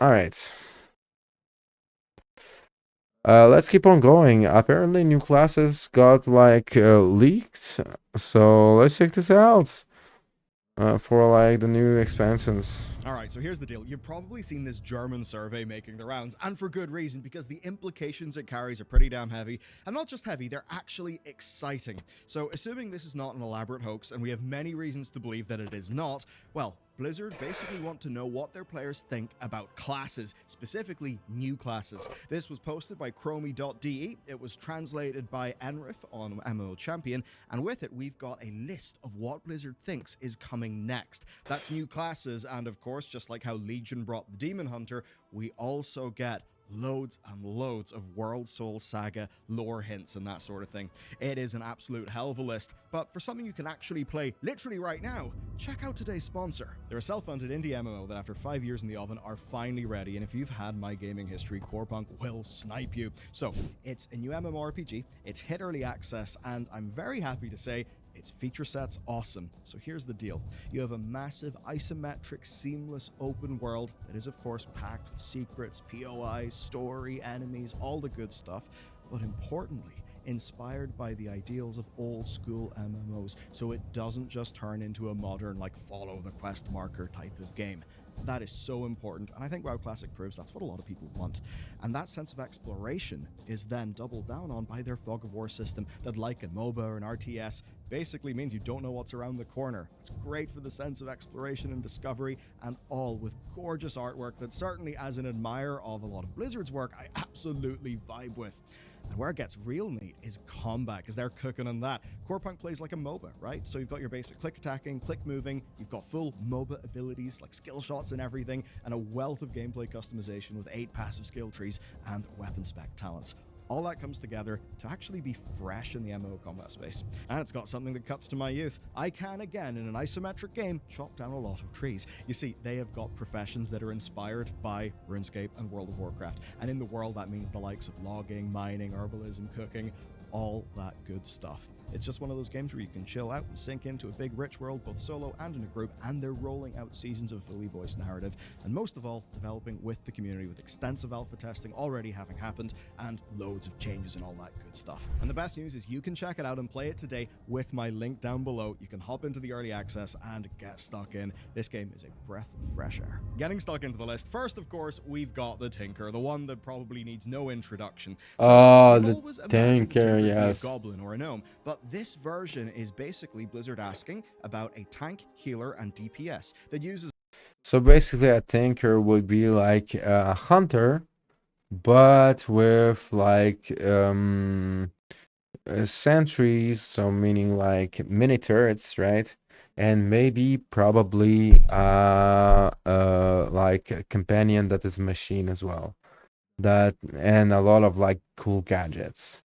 All right. Let's keep on going. Apparently, new classes got like leaked, so let's check this out. For like the new expansions. Alright, so here's the deal. You've probably seen this German survey making the rounds, and for good reason, because the implications it carries are pretty damn heavy. And not just heavy, they're actually exciting. So, assuming this is not an elaborate hoax, and we have many reasons to believe that it is not, well, Blizzard basically want to know what their players think about classes, specifically new classes. This was posted by Chromie.de, it was translated by Enrif on MMO Champion, and with it we've got a list of what Blizzard thinks is coming next. That's new classes, and of course, just like how Legion brought the Demon Hunter, we also get loads and loads of World Soul Saga lore hints and that sort of thing. It is an absolute hell of a list, but for something you can actually play literally right now, check out today's sponsor. They're a self-funded indie MMO that after 5 years in the oven are finally ready, and if you've had my gaming history, Corepunk will snipe you. So, it's a new MMORPG, it's hit early access, and I'm very happy to say its feature set's awesome. So here's the deal. You have a massive isometric seamless open world that is of course packed with secrets, POIs, story, enemies, all the good stuff, but importantly, inspired by the ideals of old school MMOs, so it doesn't just turn into a modern like follow the quest marker type of game. That is so important, and I think WoW Classic proves that's what a lot of people want. And that sense of exploration is then doubled down on by their Fog of War system that, like a MOBA or an RTS, basically means you don't know what's around the corner. It's great for the sense of exploration and discovery, and all with gorgeous artwork that certainly as an admirer of a lot of Blizzard's work, I absolutely vibe with. And where it gets real neat is combat, because they're cooking on that. Corepunk plays like a MOBA, right? So you've got your basic click attacking, click moving, you've got full MOBA abilities like skill shots and everything, and a wealth of gameplay customization with 8 passive skill trees and weapon spec talents. All that comes together to actually be fresh in the MMO combat space. And it's got something that cuts to my youth. I can, again, in an isometric game, chop down a lot of trees. You see, they have got professions that are inspired by RuneScape and World of Warcraft. And in the world, that means the likes of logging, mining, herbalism, cooking, all that good stuff. It's just one of those games where you can chill out and sink into a big rich world both solo and in a group, and they're rolling out seasons of fully voiced narrative, and most of all, developing with the community with extensive alpha testing already having happened, and loads of changes and all that good stuff. And the best news is you can check it out and play it today with my link down below. You can hop into the early access and get stuck in. This game is a breath of fresh air. Getting stuck into the list, first of course, we've got the Tinker, the one that probably needs no introduction. So, Oh, we've the always imagined the tanker, Tinker to be a yes. goblin or a gnome, but this version is basically Blizzard asking about a tank, healer, and DPS that uses. So basically, a tanker would be like a hunter, but with like sentries, so meaning like mini turrets, right? And maybe probably like a companion that is a machine as well. That and a lot of like cool gadgets.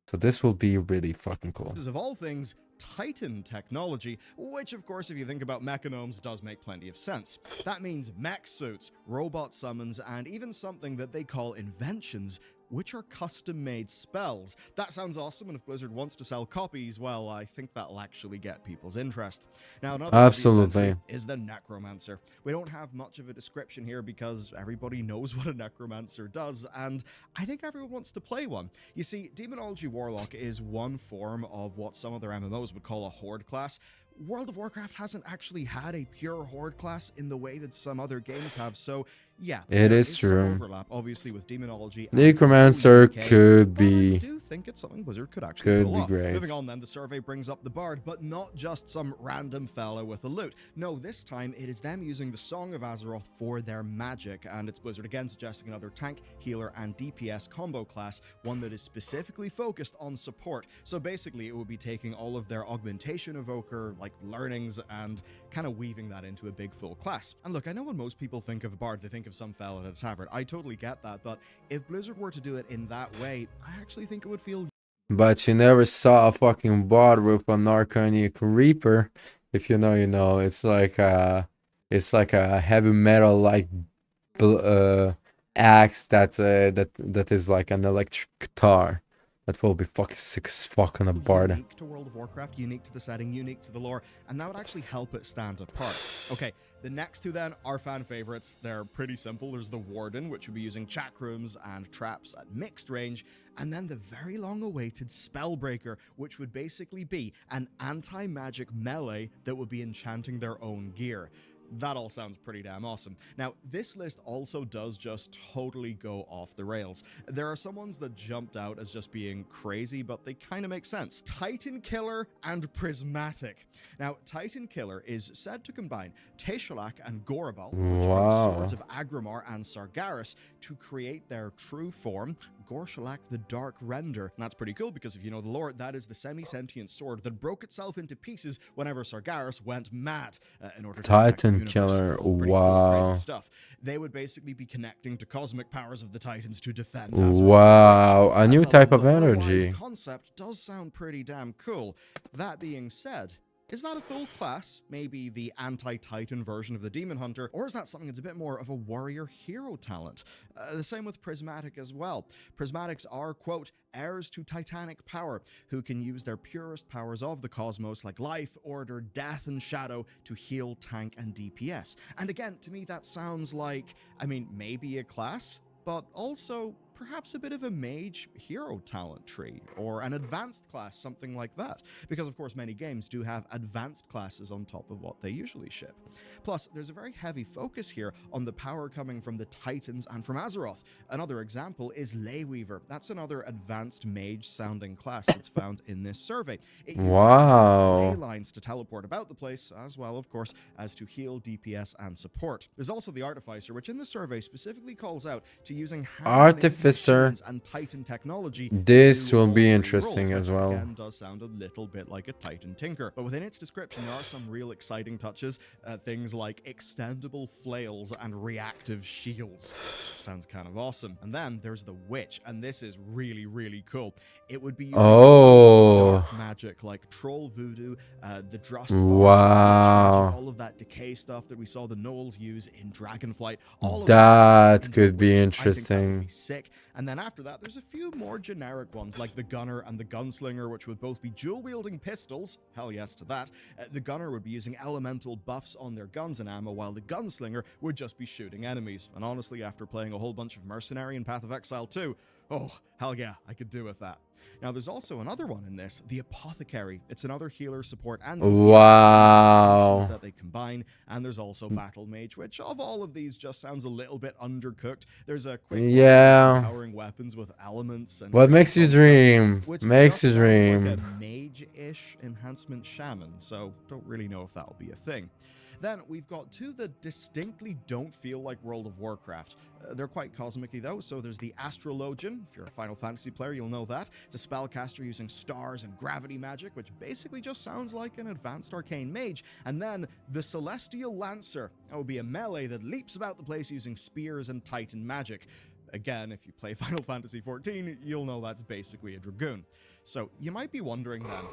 So this will be really fucking cool. Of all things, Titan technology, which of course if you think about mechanomes does make plenty of sense. That means mech suits, robot summons, and even something that they call inventions, which are custom-made spells. That sounds awesome, and if Blizzard wants to sell copies, well, I think that'll actually get people's interest. Now, another Absolutely. is the Necromancer. We don't have much of a description here because everybody knows what a Necromancer does, and I think everyone wants to play one. You see, Demonology Warlock is one form of what some other MMOs would call a Horde class. World of Warcraft hasn't actually had a pure Horde class in the way that some other games have, so yeah, It is some true. overlap, obviously, with Demonology. Necromancer could but I be do think it's something Blizzard could actually pull off. great. Moving on then, the survey brings up the Bard, but not just some random fella with a lute. No, this time it is them using the Song of Azeroth for their magic, and it's Blizzard again suggesting another tank, healer, and DPS combo class, one that is specifically focused on support. So basically, it would be taking all of their augmentation evoker, like learnings, and kind of weaving that into a big full class. And look, I know when most people think of a Bard, they think of some fella at a tavern. I totally get that, but if Blizzard were to do it in that way, I actually think it would feel. But you never saw a fucking bard with an Arcanic Reaper. If you know, you know. It's like a heavy metal like axe that is like an electric guitar. That will be fucking sick as fuck on a board. Unique to World of Warcraft, unique to the setting, unique to the lore, and that would actually help it stand apart. Okay, the next two then are fan favorites. They're pretty simple. There's the Warden, which would be using chat rooms and traps at mixed range, and then the very long-awaited Spellbreaker, which would basically be an anti-magic melee that would be enchanting their own gear. That all sounds pretty damn awesome. Now, this list also does just totally go off the rails. There are some ones that jumped out as just being crazy, but they kind of make sense. Titan Killer and Prismatic. Now, Titan Killer is said to combine Teshalak and Gorabal, which are the swords of Agramar and Sargeras, to create their true form, Gorshalak the Dark Render. And that's pretty cool because if you know the lore, that is the semi-sentient sword that broke itself into pieces whenever Sargeras went mad in order to Titan Killer. Wow. Cool, crazy stuff. They would basically be connecting to cosmic powers of the Titans to defend. Wow, a new type of energy. Concept does sound pretty damn cool. That being said, is that a full class, maybe the anti-Titan version of the Demon Hunter, or is that something that's a bit more of a warrior hero talent? The same with Prismatic as well. Prismatics are, quote, heirs to titanic power, who can use their purest powers of the cosmos like life, order, death, and shadow to heal, tank, and DPS. And again, to me that sounds like, I mean, maybe a class, but also perhaps a bit of a mage hero talent tree, or an advanced class, something like that. Because of course many games do have advanced classes on top of what they usually ship. Plus, there's a very heavy focus here on the power coming from the Titans and from Azeroth. Another example is Leyweaver. That's another advanced mage sounding class that's found in this survey. It uses ley lines to teleport about the place, as well of course as to heal, DPS, and support. There's also the Artificer, which in the survey specifically calls out to using Artificer and Titan technology. This will be interesting as well. Again, does sound a little bit like a Titan tinker, but within its description there are some real exciting touches, things like extendable flails and reactive shields. Sounds kind of awesome. And then there's the Witch, and this is really, really cool. It would be using dark magic like Troll Voodoo, the Drust magic, all of that decay stuff that we saw the Gnolls use in Dragonflight. All of that could be interesting. I think that would be sick. And then after that, there's a few more generic ones like the Gunner and the Gunslinger, which would both be dual-wielding pistols. Hell yes to that. The Gunner would be using elemental buffs on their guns and ammo, while the Gunslinger would just be shooting enemies. And honestly, after playing a whole bunch of Mercenary and Path of Exile 2, oh, hell yeah, I could do with that. Now, there's also another one in this, the Apothecary. It's another healer, support, and that they combine. And there's also Battle Mage, which of all of these just sounds a little bit undercooked. There's a quick powering weapons with elements. And what makes you dream? Makes you dream. Like a mage-ish enhancement shaman, so don't really know if that'll be a thing. Then we've got two that distinctly don't feel like World of Warcraft. They're quite cosmic-y though, so there's the Astrologian. If you're a Final Fantasy player, you'll know that. It's a spellcaster using stars and gravity magic, which basically just sounds like an advanced arcane mage. And then the Celestial Lancer. That would be a melee that leaps about the place using spears and Titan magic. Again, if you play Final Fantasy XIV, you'll know that's basically a Dragoon. So you might be wondering then,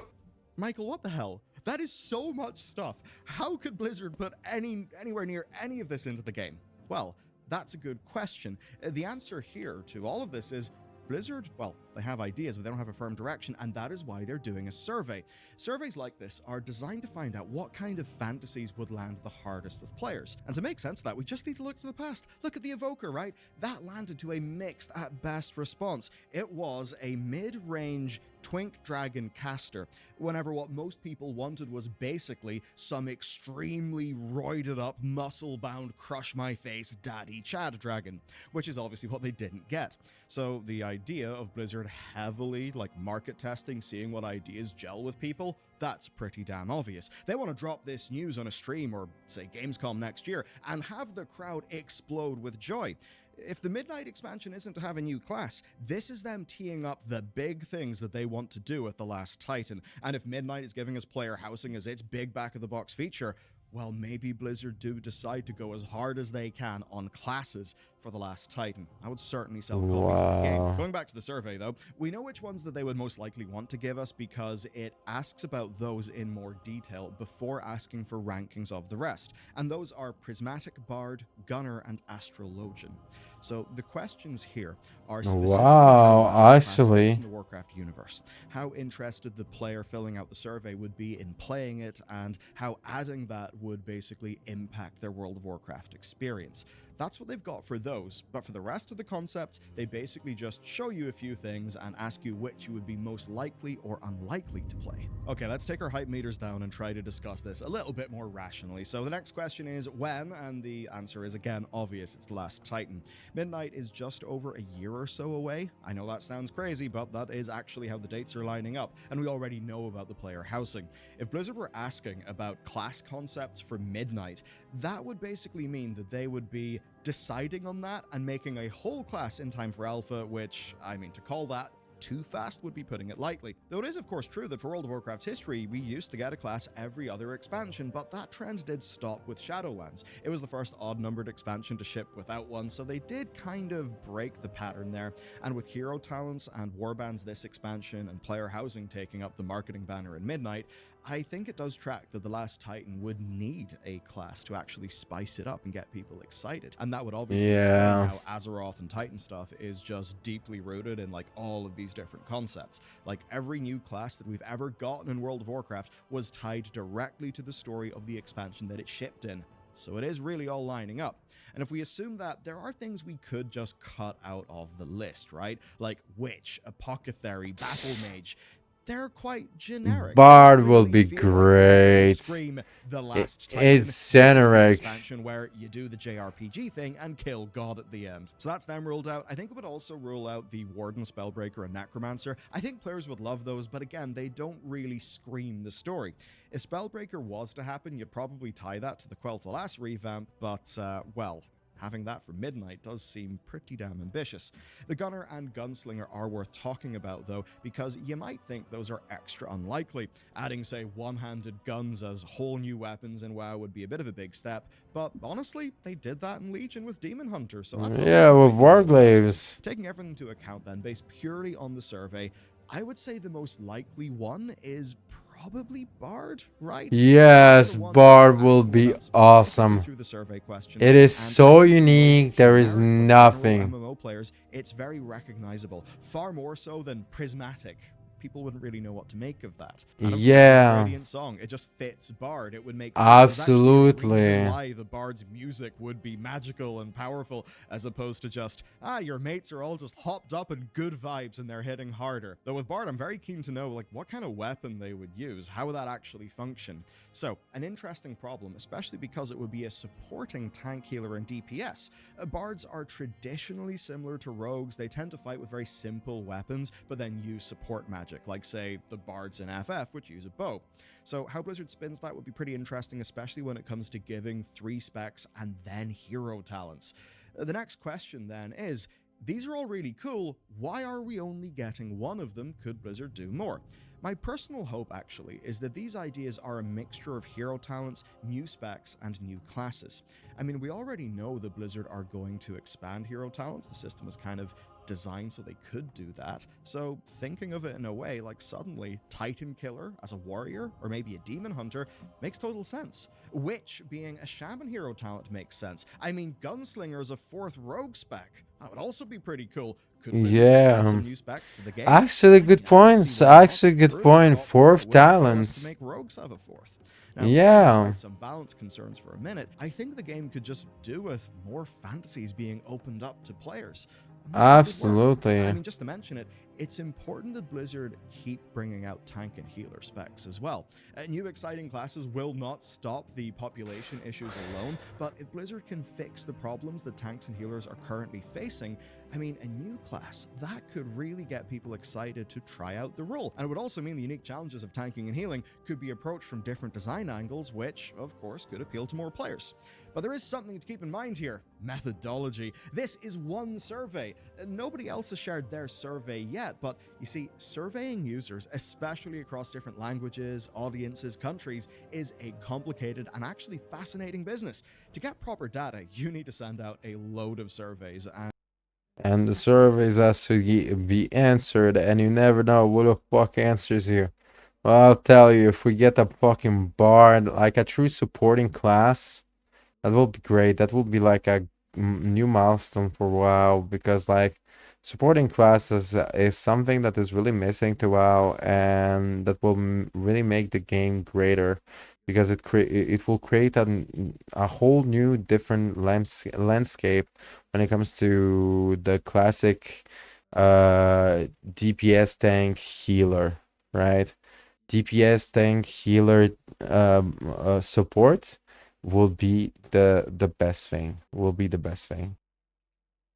Michael, what the hell? That is so much stuff. How could Blizzard put anywhere near any of this into the game? Well, that's a good question. The answer here to all of this is Blizzard, well, they have ideas, but they don't have a firm direction, and that is why they're doing a survey. Surveys like this are designed to find out what kind of fantasies would land the hardest with players. And to make sense of that, we just need to look to the past. Look at the Evoker, right? That landed to a mixed at best response. It was a mid-range Twink Dragon caster, whenever what most people wanted was basically some extremely roided up, muscle-bound, crush-my-face daddy Chad dragon, which is obviously what they didn't get. So the idea of Blizzard heavily market testing, seeing what ideas gel with people, that's pretty damn obvious. They want to drop this news on a stream or, say, Gamescom next year and have the crowd explode with joy. If the Midnight expansion isn't to have a new class, this is them teeing up the big things that they want to do with The Last Titan. And if Midnight is giving us player housing as its big back-of-the-box feature, well, maybe Blizzard do decide to go as hard as they can on classes for for The Last Titan. I would certainly sell copies of the game. Wow. Going back to the survey, though, we know which ones that they would most likely want to give us because it asks about those in more detail before asking for rankings of the rest. And those are Prismatic, Bard, Gunner, and Astrologian. So the questions here are specifically Wow, how class fits actually. in the Warcraft universe, how interested the player filling out the survey would be in playing it, and how adding that would basically impact their World of Warcraft experience. That's what they've got for those, but for the rest of the concepts, they basically just show you a few things and ask you which you would be most likely or unlikely to play. Okay, let's take our hype meters down and try to discuss this a little bit more rationally. So the next question is when, and the answer is again obvious, it's The Last Titan. Midnight is just over a year or so away. I know that sounds crazy, but that is actually how the dates are lining up, and we already know about the player housing. If Blizzard were asking about class concepts for Midnight, that would basically mean that they would be deciding on that and making a whole class in time for alpha, which, I mean, to call that too fast would be putting it lightly. Though it is of course true that for World of Warcraft's history, we used to get a class every other expansion, but that trend did stop with Shadowlands. It was the first odd-numbered expansion to ship without one, so they did kind of break the pattern there. And with hero talents and warbands this expansion and player housing taking up the marketing banner in Midnight, I think it does track that The Last Titan would need a class to actually spice it up and get people excited. And that would obviously explain how Azeroth and Titan stuff is just deeply rooted in like all of these different concepts. Like every new class that we've ever gotten in World of Warcraft was tied directly to the story of the expansion that it shipped in. So it is really all lining up. And if we assume that, there are things we could just cut out of the list, right? Like Witch, Apothecary, Battle Mage. They're quite generic. Bard will be great. Scream The Last It's Titan. This is the generic. expansion where you do the JRPG thing and kill God at the end. So that's them ruled out. I think it would also rule out the Warden, Spellbreaker, and Necromancer. I think players would love those, but again, they don't really scream the story. If Spellbreaker was to happen, you'd probably tie that to the Quel'Thalas revamp, but, well, having that for Midnight does seem pretty damn ambitious. The Gunner and Gunslinger are worth talking about, though, because you might think those are extra unlikely. Adding, say, one-handed guns as whole new weapons in WoW would be a bit of a big step, but honestly, they did that in Legion with Demon Hunter, so that Yeah, with Warglaves. Taking everything into account then, based purely on the survey, I would say the most likely one is probably Bard, right? Yes, Bard will be awesome. It is so unique, there is nothing. MMO players, it's very recognizable, far more so than Prismatic. People wouldn't really know what to make of that. Yeah. Radiant song, it just fits Bard. It would make sense. Absolutely. There's actually a reason why the Bard's music would be magical and powerful, as opposed to just, your mates are all just hopped up and good vibes and they're hitting harder. Though with Bard, I'm very keen to know, like, what kind of weapon they would use. How would that actually function? So, an interesting problem, especially because it would be a supporting tank, healer, and DPS. Bards are traditionally similar to rogues. They tend to fight with very simple weapons, but then use support magic, like, say, the Bards in FF, which use a bow. So how Blizzard spins that would be pretty interesting, especially when it comes to giving 3 specs and then hero talents. The next question then is, these are all really cool, why are we only getting one of them? Could Blizzard do more? My personal hope, actually, is that these ideas are a mixture of hero talents, new specs, and new classes. I mean, we already know that Blizzard are going to expand hero talents. The system is kind of designed so they could do that. So thinking of it in a way like suddenly Titan Killer as a warrior or maybe a Demon Hunter makes total sense. Witch being a Shaman hero talent makes sense. I mean, Gunslinger as a 4th rogue spec. That would also be pretty cool. Could Yeah. some new specs to the game? Actually, good points. Actually, good point. 4th talents. To make rogues have a 4th. Now, yeah. Some balance concerns for a minute, I think the game could just do with more fantasies being opened up to players. Absolutely. I mean, just to mention it, it's important that Blizzard keep bringing out tank and healer specs as well. New exciting classes will not stop the population issues alone, but if Blizzard can fix the problems that tanks and healers are currently facing, I mean, a new class, that could really get people excited to try out the role. And it would also mean the unique challenges of tanking and healing could be approached from different design angles, which, of course, could appeal to more players. But there is something to keep in mind here. Methodology. This is one survey. Nobody else has shared their survey yet. yet, but you see, surveying users, especially across different languages, audiences, countries, is a complicated and actually fascinating business. To get proper data, you need to send out a load of surveys, And the surveys has to be answered, and you never know what the fuck answers you. Well, I'll tell you, if we get a fucking bard, like a true supporting class, that will be great. That will be like a new milestone for WoW, because like supporting classes is something that is really missing to WoW, and that will really make the game greater, because it will create a whole new different landscape when it comes to the classic DPS tank healer, right? DPS tank healer support will be the best thing. Will be the best thing.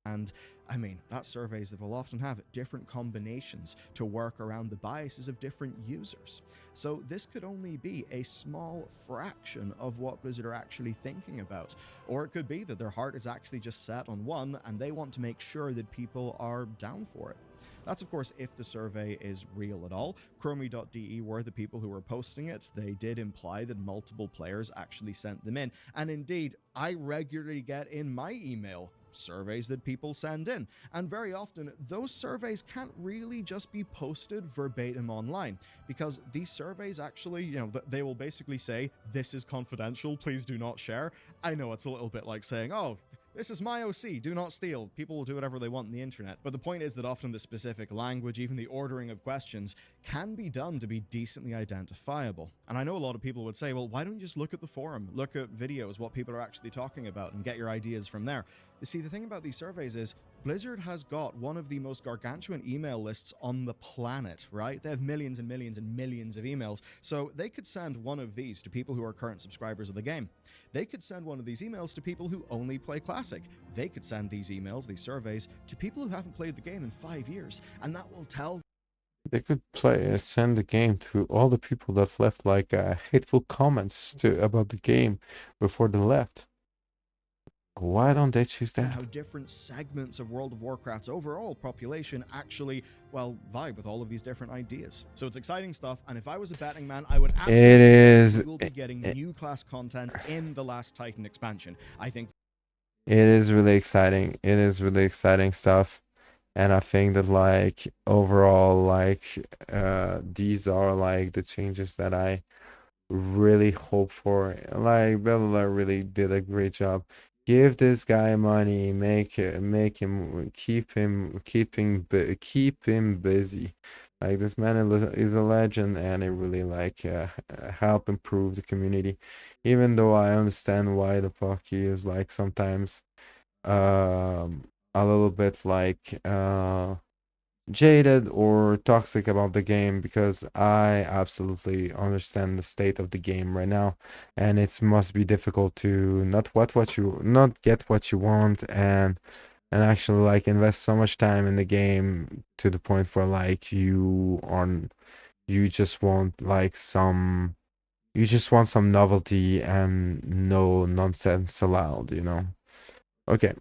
and I mean, that's surveys that will often have different combinations to work around the biases of different users. So this could only be a small fraction of what Blizzard are actually thinking about. Or it could be that their heart is actually just set on one and they want to make sure that people are down for it. That's, of course, if the survey is real at all. Chromie.de were the people who were posting it. They did imply that multiple players actually sent them in. And indeed, I regularly get in my email surveys that people send in. And very often, those surveys can't really just be posted verbatim online, because these surveys actually, they will basically say, this is confidential, please do not share. I know it's a little bit like saying, oh, this is my OC, do not steal. People will do whatever they want on the internet. But the point is that often the specific language, even the ordering of questions, can be done to be decently identifiable. And I know a lot of people would say, well, why don't you just look at the forum, look at videos, what people are actually talking about, and get your ideas from there? You see, the thing about these surveys is Blizzard has got one of the most gargantuan email lists on the planet, right? They have millions and millions and millions of emails. So they could send one of these to people who are current subscribers of the game. They could send one of these emails to people who only play Classic. They could send these emails, these surveys, to people who haven't played the game in 5 years. And that will tell They could send the game to all the people that left like hateful comments about the game before they left. Why don't they choose that? how different segments of World of Warcraft's overall population actually, well, vibe with all of these different ideas. So it's exciting stuff, and if I was a betting man, I would absolutely say we will be getting new class content in the Last Titan expansion. I think it is really exciting. It is really exciting stuff. And I think that like overall, like these are like the changes that I really hope for. Like Bella really did a great job. Give this guy money, make him keep him busy. Like this man is a legend, and it really like help improve the community. Even though I understand why the fuck he is like sometimes a little bit like jaded or toxic about the game, because I absolutely understand the state of the game right now, and it must be difficult to not get what you want, and actually like invest so much time in the game to the point where like you just want like some novelty and no nonsense allowed. Okay.